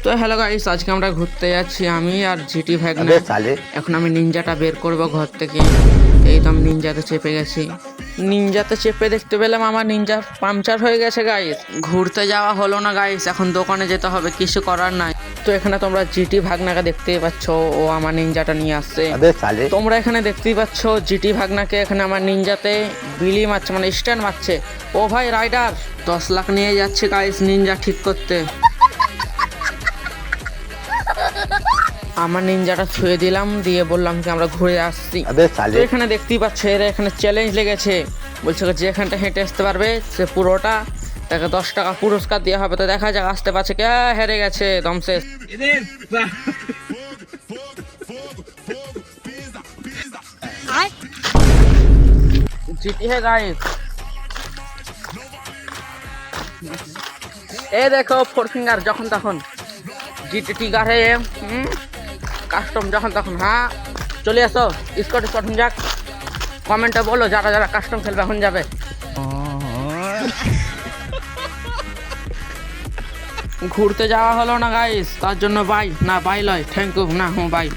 তো hello guys, আজকে আমরা ঘুরতে যাচ্ছি আমি আর জিটি ভাগনা। এখন আমি নিনজাটা বের করব ঘর থেকে। এই তো আমি নিনজাতে চেপে গেছি। নিনজাতে চেপে দেখতে পেলাম আমার নিনজা পাংচার হয়ে গেছে গাইস। ঘুরতে যাওয়া হলো না গাইস, এখন দোকানে যেতে হবে, কিছু করার নাই। তো এখানে তোমরা জিটি ভাগনাকে দেখতেই পাচ্ছ, ও আমার নিনজাটা নিয়ে আসছে। তোমরা এখানে দেখতেই পাচ্ছ জিটি ভাগনাকে এখানে আমার নিনজাতে বিলি মারছে, মানে স্ট্যান্ড মারছে। ও ভাই রাইডার 10 লাখ নিয়ে যাচ্ছে গাইস নিনজা ঠিক করতে। আমার নিনজাটা ছুঁয়ে দিলাম, দিয়ে বললাম কি আমরা ঘুরে আসছি। তো এখানে দেখতেই পাচ্ছ এরা এখানে চ্যালেঞ্জ লেগেছে, বলছে যে এখানটা হেঁটে আসতে পারবে সে পুরোটা তাকে 10 টাকা পুরস্কার দেওয়া হবে। তো দেখা যাক আসতে পারছে কে। হেরে গেছে দম শেষ। जीती है गाइस। এ দেখো ফোর ফিঙ্গার যখন তখন, জিটি টিগার হে কাস্টম যখন তখন। হ্যাঁ চলে আসো, স্কট যাক। কমেন্টে বলো যারা যারা কাস্টম খেলবে এখন যাবে। ঘুরতে যাওয়া হলো না গাইস, তার জন্য বাই না, বাই লয় থ্যাংক ইউ না, বাই।